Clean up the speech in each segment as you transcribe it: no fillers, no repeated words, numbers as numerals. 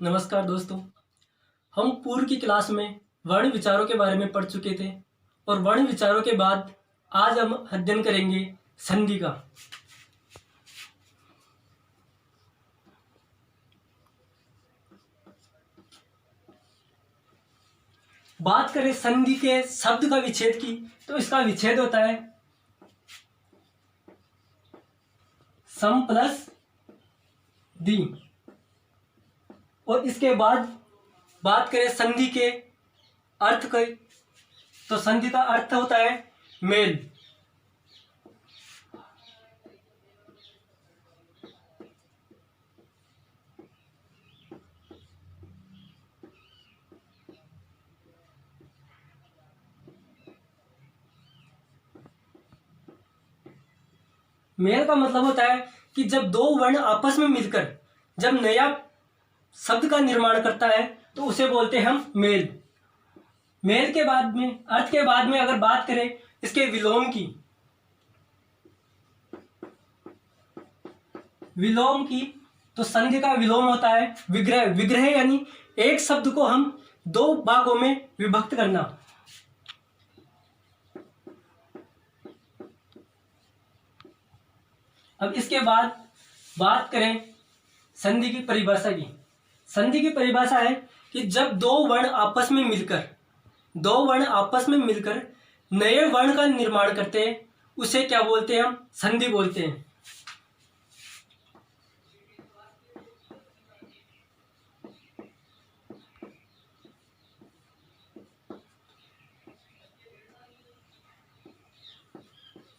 नमस्कार दोस्तों। हम पूर्व की क्लास में वर्ण विचारों के बारे में पढ़ चुके थे और वर्ण विचारों के बाद आज हम अध्ययन करेंगे संधि का। बात करें संधि के शब्द का विच्छेद की तो इसका विच्छेद होता है सम प्लस दी। और इसके बाद बात करें संधि के अर्थ का तो संधि का अर्थ होता है मेल। मेल का मतलब होता है कि जब दो वर्ण आपस में मिलकर जब नया शब्द का निर्माण करता है तो उसे बोलते हैं हम मेल। मेल के बाद में अर्थ के बाद में अगर बात करें इसके विलोम की तो संधि का विलोम होता है विग्रह। विग्रह यानी एक शब्द को हम दो भागों में विभक्त करना। अब इसके बाद बात करें संधि की परिभाषा की। संधि की परिभाषा है कि जब दो वर्ण आपस में मिलकर नए वर्ण का निर्माण करते हैं उसे क्या बोलते हैं? हम संधि बोलते हैं।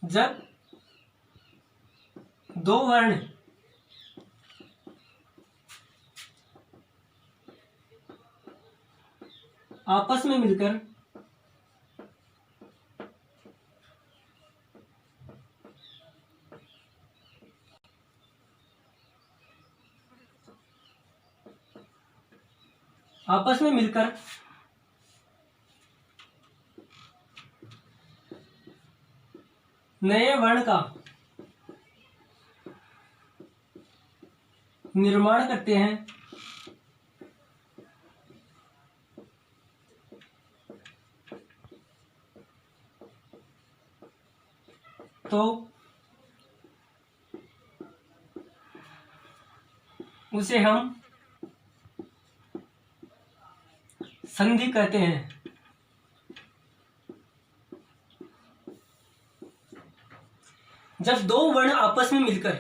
जब दो वर्ण आपस में मिलकर नए वर्ण का निर्माण करते हैं तो उसे हम संधि कहते हैं। जब दो वर्ण आपस में मिलकर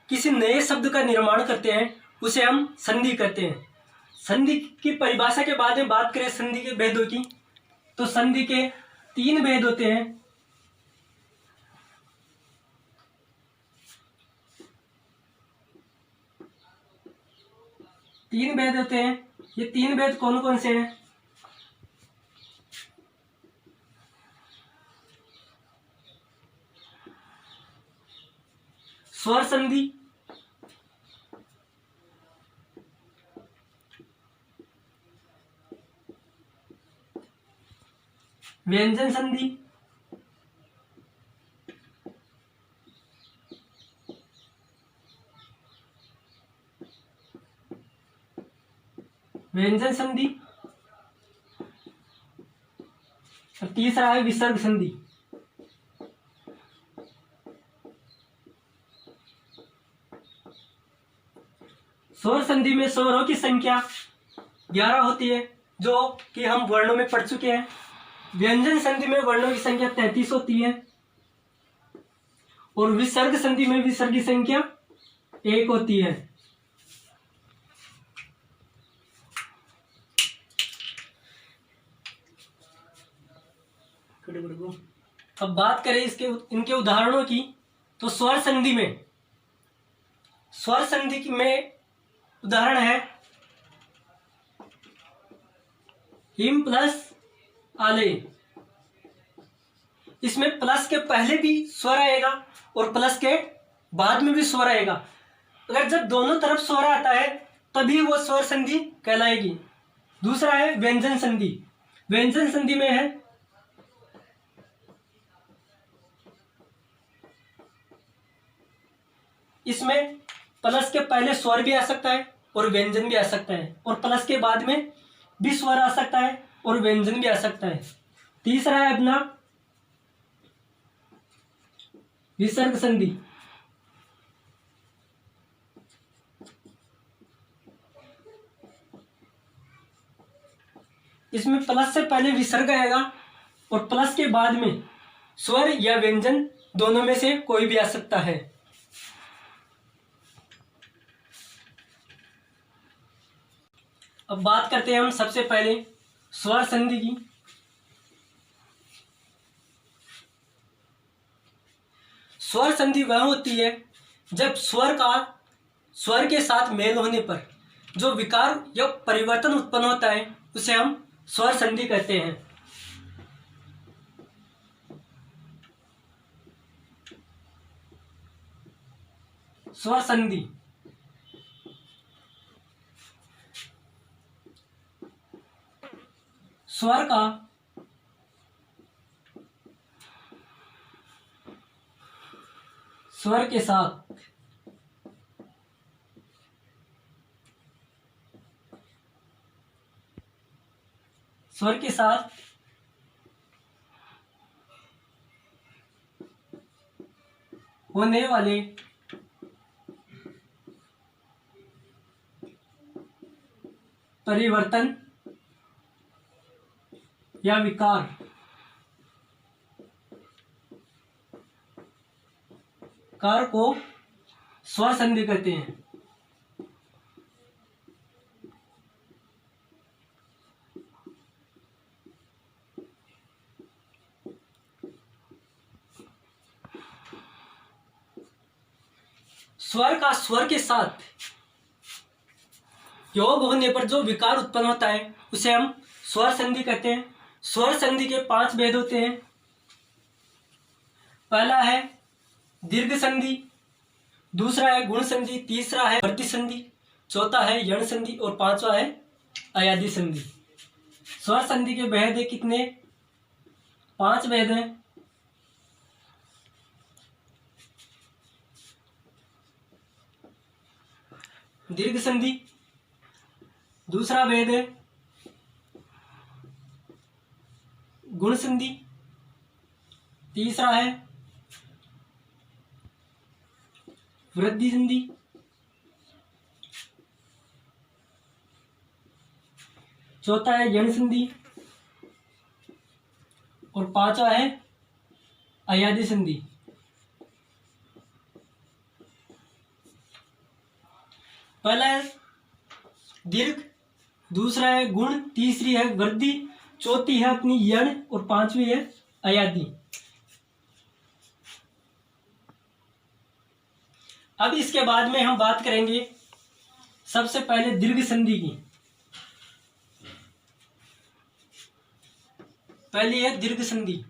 किसी नए शब्द का निर्माण करते हैं उसे हम संधि कहते हैं। संधि की परिभाषा के बाद में बात करें संधि के भेदों की तो संधि के तीन भेद होते हैं। ये तीन भेद कौन कौन से हैं? स्वर संधि, व्यंजन संधि, और तीसरा है विसर्ग संधि। स्वर संधि में स्वरों की संख्या 11 होती है जो कि हम वर्णों में पढ़ चुके हैं। व्यंजन संधि में वर्णों की संख्या 33 होती है और विसर्ग संधि में विसर्ग की संख्या 1 होती है। अब बात करें इनके उदाहरणों की तो स्वर संधि में उदाहरण है हिम प्लस आले। इसमें प्लस के पहले भी स्वर आएगा और प्लस के बाद में भी स्वर आएगा। अगर जब दोनों तरफ स्वर आता है तभी वो स्वर संधि कहलाएगी। दूसरा है व्यंजन संधि। व्यंजन संधि में है इसमें प्लस के पहले स्वर भी आ सकता है और व्यंजन भी आ सकता है, और प्लस के बाद में भी स्वर आ सकता है और व्यंजन भी आ सकता है। तीसरा है अपना विसर्ग संधि। इसमें प्लस से पहले विसर्ग आएगा और प्लस के बाद में स्वर या व्यंजन दोनों में से कोई भी आ सकता है। अब बात करते हैं हम सबसे पहले स्वर संधि की। स्वर संधि वह होती है जब स्वर के साथ मेल होने पर जो विकार या परिवर्तन उत्पन्न होता है उसे हम स्वर संधि कहते हैं। स्वर संधि स्वर का स्वर के साथ होने वाले परिवर्तन या विकार को स्वर संधि कहते हैं। स्वर के साथ योग होने पर जो विकार उत्पन्न होता है उसे हम स्वर संधि कहते हैं। स्वर संधि के 5 भेद होते हैं। पहला है दीर्घ संधि, दूसरा है गुण संधि, तीसरा है वर्ती संधि, चौथा है यण संधि और पांचवा है अयादी संधि। स्वर संधि के भेद है कितने? 5 भेद हैं। दीर्घ संधि, दूसरा भेद है गुण संधि, तीसरा है वृद्धि संधि, चौथा है यण संधि और पांचवा है अयादी संधि। पहला है दीर्घ, दूसरा है गुण, तीसरी है वृद्धि, चौथी है अपनी यण और पांचवी है अयादी। अब इसके बाद में हम बात करेंगे सबसे पहले दीर्घ संधि की। पहली है दीर्घ संधि।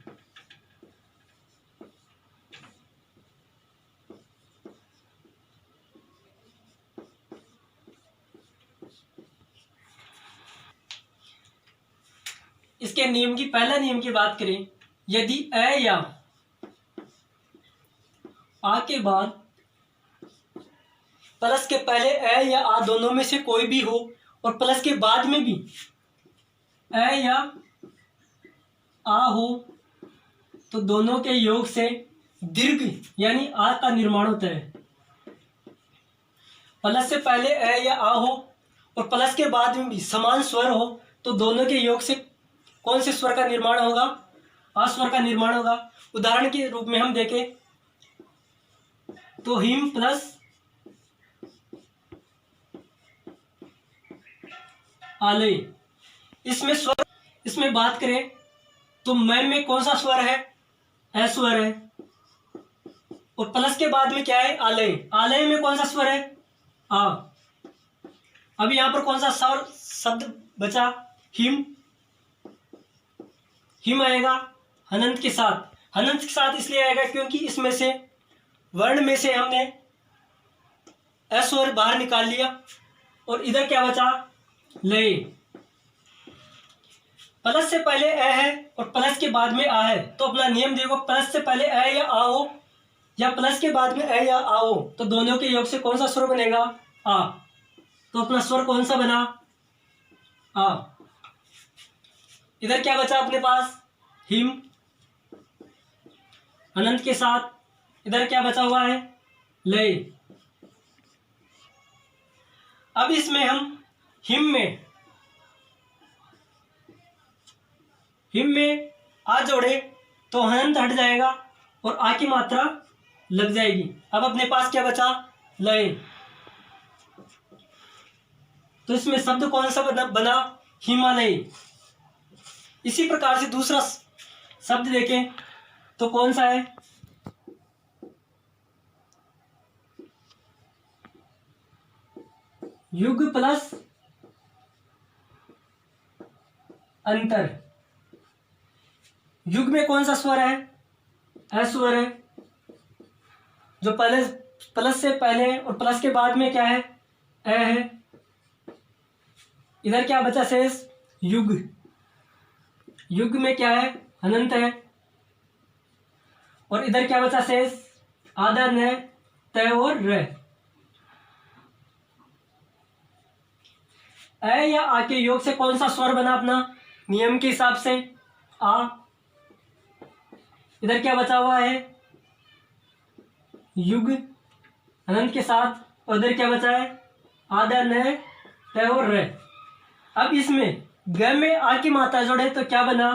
इसके नियम की पहला नियम की बात करें, यदि अ या आ के बाद प्लस के पहले अ या आ दोनों में से कोई भी हो और प्लस के बाद में भी अ या आ हो तो दोनों के योग से दीर्घ यानी आ का निर्माण होता है। प्लस से पहले अ या आ हो और प्लस के बाद में भी समान स्वर हो तो दोनों के योग से कौन से स्वर का निर्माण होगा? आ स्वर का निर्माण होगा। उदाहरण के रूप में हम देखें तो हिम प्लस आलय, इसमें बात करें तो मैं में कौन सा स्वर है? अ स्वर है और प्लस के बाद में क्या है? आलय। आलय में कौन सा स्वर है? आ। अब यहां पर कौन सा स्वर शब्द बचा? हिम। हिम आएगा हनंत के साथ। हनंत के साथ इसलिए आएगा क्योंकि इसमें से वर्ण में से हमने अ स्वर बाहर निकाल लिया और इधर क्या बचा? लय। प्लस से पहले अ है और प्लस के बाद में आ है तो अपना नियम देखो, प्लस से पहले अ या आ हो या प्लस के बाद में अ या आ हो तो दोनों के योग से कौन सा स्वर बनेगा? आ। तो अपना स्वर कौन सा बना? आ। इधर क्या बचा अपने पास? हिम अनंत के साथ। इधर क्या बचा हुआ है? लय। अब इसमें हम हिम में आ जोड़े तो हनंत हट जाएगा और आ की मात्रा लग जाएगी। अब अपने पास क्या बचा? लय। तो इसमें शब्द कौन सा बना? हिमालय। इसी प्रकार से दूसरा शब्द देखें तो कौन सा है? युग प्लस अंतर। युग में कौन सा स्वर है? अस्वर है। जो प्लस से पहले और प्लस के बाद में क्या है? अ है। इधर क्या बचा शेष? युग। युग में क्या है? अनंत है। और इधर क्या बचा शेष? आधा न, त और र। अ या आ के योग से कौन सा स्वर बना अपना नियम के हिसाब से? आ। इधर क्या बचा हुआ है? युग अनंत के साथ। और इधर क्या बचा है? आधा न, त और र। अब इसमें ग में आ की मात्रा जोड़े तो क्या बना?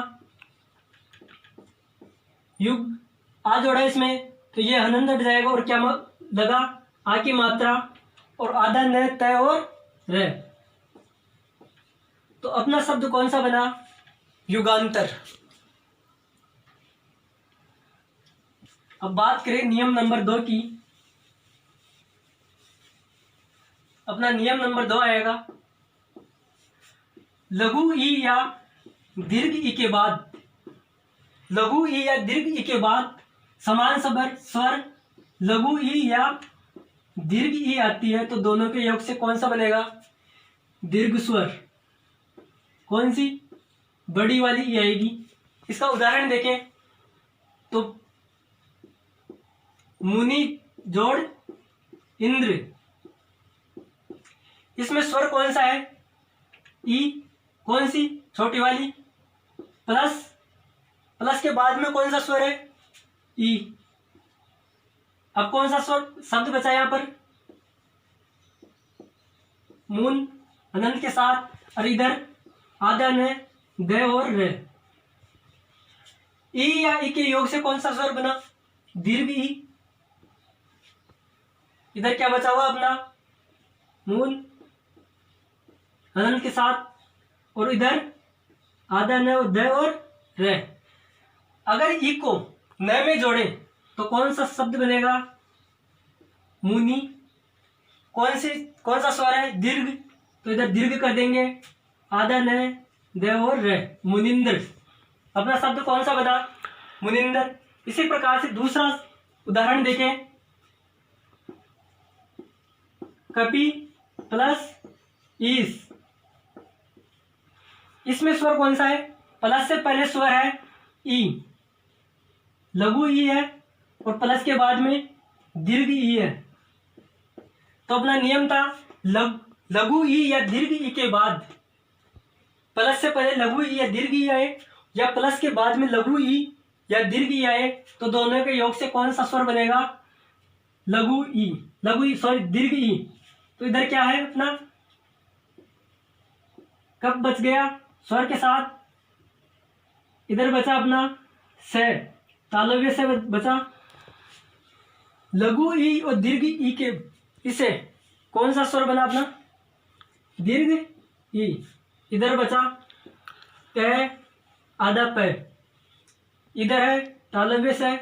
युग। आ जोड़ा इसमें तो ये हनंत हट जाएगा और क्या लगा? आ की मात्रा और आधा न, त और र। तो अपना शब्द कौन सा बना? युगांतर। अब बात करें नियम नंबर 2 की। अपना नियम नंबर 2 आएगा, लघु ई या दीर्घ ई के बाद, लघु ई या दीर्घ ई के बाद समान स्वर लघु ई या दीर्घ ई आती है तो दोनों के योग से कौन सा बनेगा? दीर्घ स्वर। कौन सी? बड़ी वाली ई आएगी। इसका उदाहरण देखें तो मुनि जोड़ इंद्र। इसमें स्वर कौन सा है? ई। कौन सी? छोटी वाली। प्लस के बाद में कौन सा स्वर है? ई। अब कौन सा स्वर शब्द बचा यहां पर? मून अनंत के साथ। और इधर आधा न, द और र। ई या ई के योग से कौन सा स्वर बना? दीर्घ ई। इधर क्या बचा हुआ अपना? मून अनंत के साथ। और इधर आधा न, द और र। अगर ई को न में जोड़े तो कौन सा शब्द बनेगा? मुनि। कौन सा स्वर है? दीर्घ। तो इधर दीर्घ कर देंगे, आधा न, द और र। मुनिंद्र। अपना शब्द कौन सा बना? मुनिंद्र। इसी प्रकार से दूसरा उदाहरण देखें, कपि प्लस ईस। इसमें स्वर कौन सा है? प्लस से पहले स्वर है ई। लघु ई है और प्लस के बाद में दीर्घ ई है। तो अपना नियम था लघु ई या दीर्घ ई के बाद, प्लस से पहले लघु ई या दीर्घ ई आए या प्लस के बाद में लघु ई या दीर्घ ई आए तो दोनों के योग से कौन सा स्वर बनेगा? लघु ई सॉरी दीर्घ ई। तो इधर क्या है अपना? कब बच गया स्वर के साथ? इधर बचा अपना से, तालव्य से बचा। लघु ई और दीर्घ ई के इसे कौन सा स्वर बना अपना? दीर्घ ई। इधर बचा क, आधा प। इधर है तालव्य से।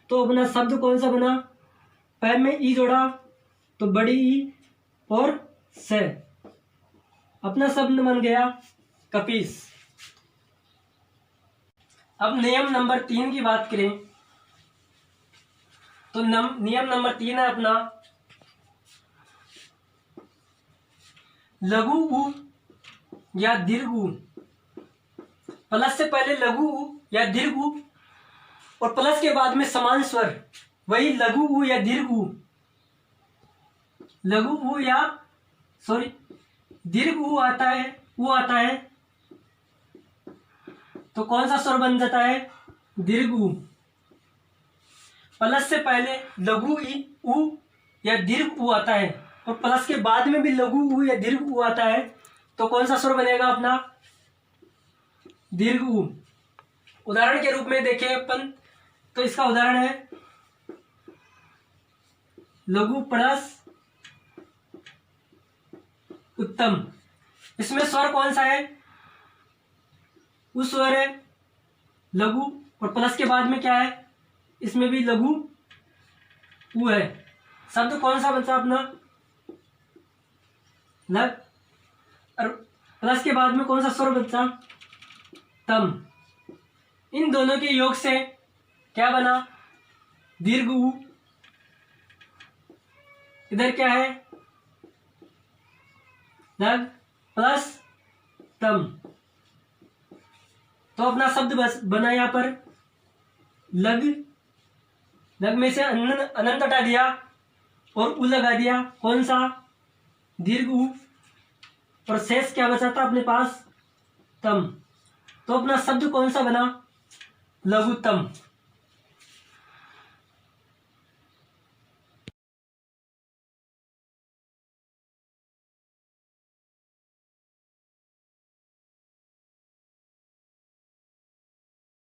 तो अपना शब्द कौन सा बना? प में ई जोड़ा तो बड़ी ई और से। अपना शब्द बन गया कपीस। अब नियम नंबर 3 की बात करें तो नियम नंबर 3 है अपना, लघु उ या दीर्घ उ। प्लस से पहले लघु उ या दीर्घ उ और प्लस के बाद में समान स्वर, वही लघु उ या दीर्घ उ। लघु ऊ या सॉरी दीर्घ ऊ आता है तो कौन सा स्वर बन जाता है? दीर्घ ऊ। प्लस से पहले लघु ई ऊ या दीर्घ ऊ आता है और प्लस के बाद में भी लघु ऊ या दीर्घ ऊ आता है तो कौन सा स्वर बनेगा अपना? दीर्घ ऊ। उदाहरण के रूप में देखें अपन, तो इसका उदाहरण है लघु प्लस उत्तम। इसमें स्वर कौन सा है? ऊ स्वर है, लघु, और प्लस के बाद में क्या है? इसमें भी लघु ऊ है। शब्द कौन सा बचा अपना? लग, और प्लस के बाद में कौन सा स्वर बचा? तम। इन दोनों के योग से क्या बना? दीर्घ ऊ। इधर क्या है? लग प्लस तम। तो अपना शब्द बना यहां पर लग। लग में से अनंत हटा दिया और उ लगा दिया, कौन सा? दीर्घ ऊ। और शेष क्या बचा था अपने पास? तम। तो अपना शब्द कौन सा बना? लघुत्तम।